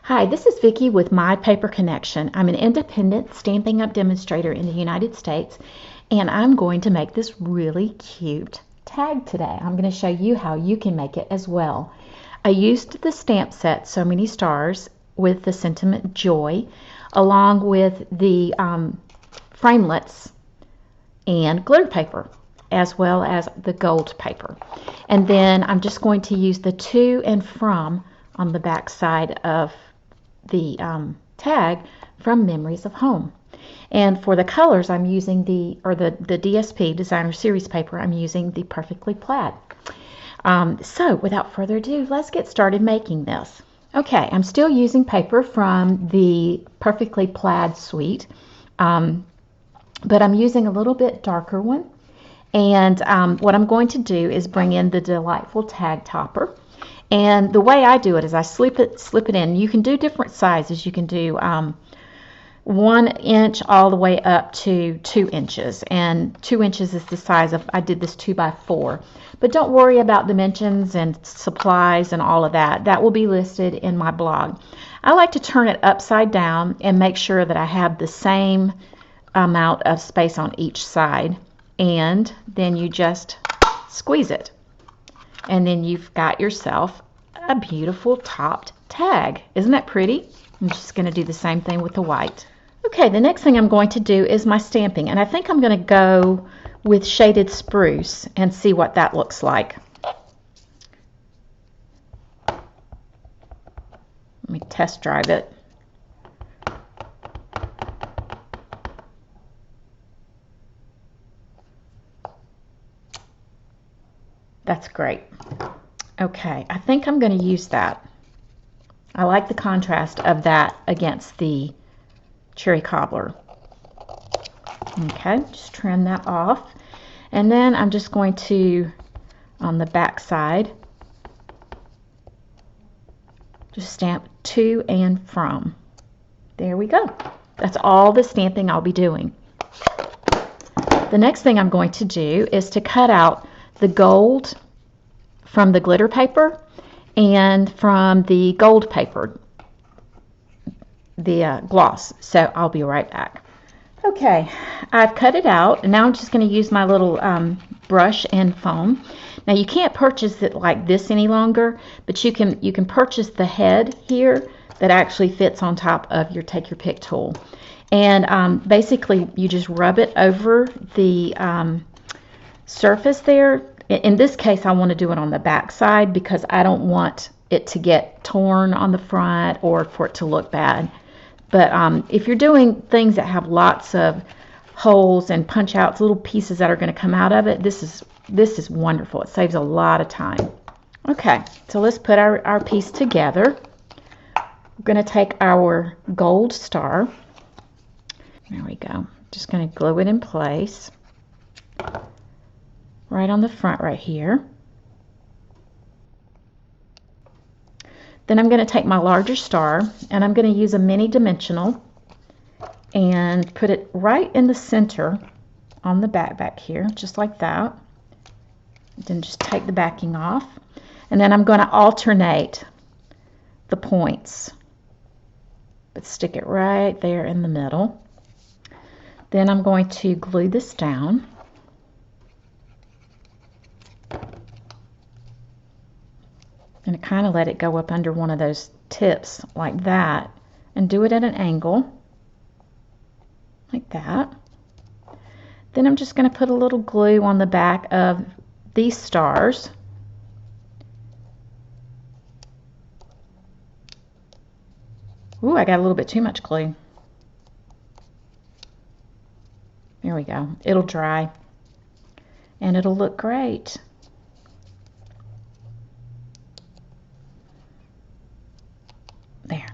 Hi, this is Vicki with My Paper Connection. I'm an independent Stampin' Up! Demonstrator in the United States, and I'm going to make this really cute tag today. I'm going to show you how you can make it as well. I used the stamp set So Many Stars with the sentiment Joy, along with the framelits and glitter paper, as well as the gold paper. And then I'm just going to use the to and from on the back side of the tag from Memories of Home. And for the colors, I'm using the DSP Designer Series Paper. I'm using the Perfectly Plaid. So without further ado, let's get started making this. Okay, I'm still using paper from the Perfectly Plaid suite, but I'm using a little bit darker one. And what I'm going to do is bring in the delightful tag topper. And the way I do it is I slip it in. You can do different sizes. You can do 1 inch all the way up to 2 inches. And 2 inches is the size of, I did this 2x4. But don't worry about dimensions and supplies and all of that. That will be listed in my blog. I like to turn it upside down and make sure that I have the same amount of space on each side. And then you just squeeze it. And then you've got yourself a beautiful topped tag. Isn't that pretty? I'm just going to do the same thing with the white. Okay, the next thing I'm going to do is my stamping. And I think I'm going to go with shaded spruce and see what that looks like. Let me test drive it. That's great. Okay, I think I'm going to use that. I like the contrast of that against the cherry cobbler. Okay, just trim that off. And then I'm just going to, on the back side, just stamp to and from. There we go. That's all the stamping I'll be doing. The next thing I'm going to do is to cut out the gold from the glitter paper and from the gold paper, the gloss. So I'll be right back. Okay, I've cut it out, and now I'm just going to use my little brush and foam. Now you can't purchase it like this any longer, but you can purchase the head here that actually fits on top of your Take Your Pick tool. And basically you just rub it over the surface there. In this case, I want to do it on the back side because I don't want it to get torn on the front or for it to look bad. But if you're doing things that have lots of holes and punch outs, little pieces that are going to come out of it, this is wonderful. It saves a lot of time. Okay, so let's put our piece together. We're going to take our gold star. There we go. Just going to glue it in place. Right on the front right here. Then I'm going to take my larger star and I'm going to use a mini dimensional and put it right in the center on the back here, just like that. Then just take the backing off. And then I'm going to alternate the points, but stick it right there in the middle. Then I'm going to glue this down. And kind of let it go up under one of those tips like that, and do it at an angle like that. Then I'm just going to put a little glue on the back of these stars. Ooh, I got a little bit too much glue. There we go. It'll dry and it'll look great. There.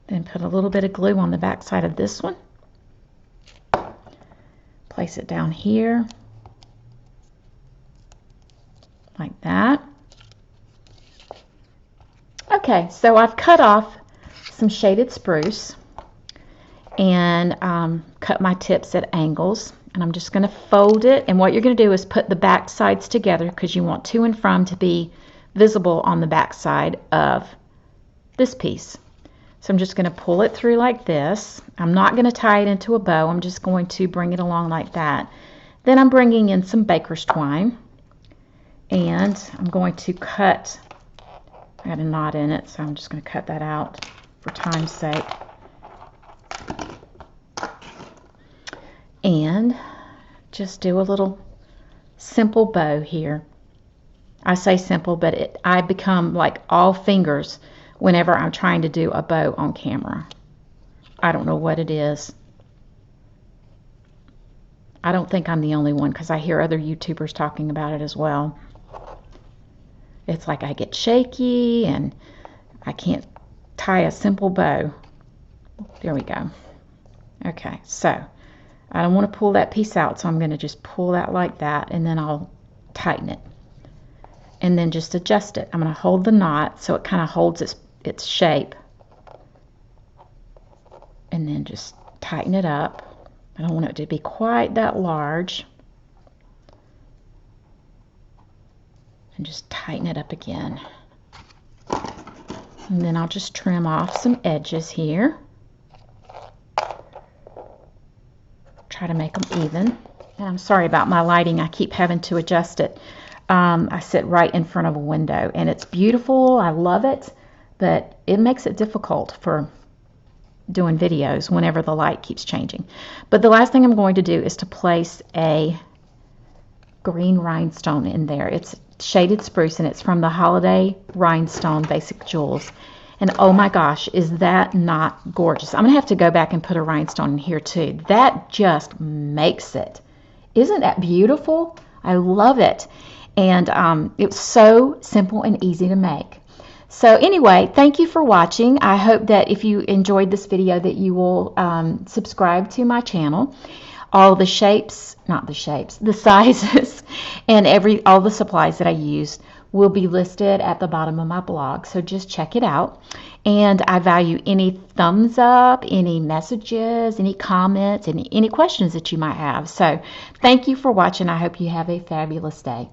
Then put a little bit of glue on the back side of this one. Place it down here like that. Okay, so I've cut off some shaded spruce and cut my tips at angles, and I'm just going to fold it. And what you're going to do is put the back sides together because you want to and from to be visible on the back side of this piece. So I'm just going to pull it through like this. I'm not going to tie it into a bow. I'm just going to bring it along like that. Then I'm bringing in some baker's twine, and I'm going to cut. I got a knot in it, so I'm just going to cut that out for time's sake. And just do a little simple bow here. I say simple, but I become like all fingers whenever I'm trying to do a bow on camera. I don't know what it is. I don't think I'm the only one, because I hear other YouTubers talking about it as well. It's like I get shaky and I can't tie a simple bow. There we go. Okay, so I don't want to pull that piece out, so I'm going to just pull that like that, and then I'll tighten it. And then just adjust it. I'm going to hold the knot so it kind of holds its shape. And then just tighten it up. I don't want it to be quite that large. And just tighten it up again. And then I'll just trim off some edges here. Try to make them even. And I'm sorry about my lighting. I keep having to adjust it. I sit right in front of a window, and it's beautiful. I love it, but it makes it difficult for doing videos whenever the light keeps changing. But the last thing I'm going to do is to place a green rhinestone in there. It's shaded spruce, and it's from the Holiday Rhinestone Basic Jewels. And oh my gosh, is that not gorgeous? I'm going to have to go back and put a rhinestone in here too. That just makes it. Isn't that beautiful? I love it. And it's so simple and easy to make. So anyway, thank you for watching. I hope that if you enjoyed this video that you will subscribe to my channel. All the shapes, not the shapes, the sizes, and all the supplies that I used will be listed at the bottom of my blog, so just check it out. And I value any thumbs up, any messages, any comments, any questions that you might have. So thank you for watching. I hope you have a fabulous day.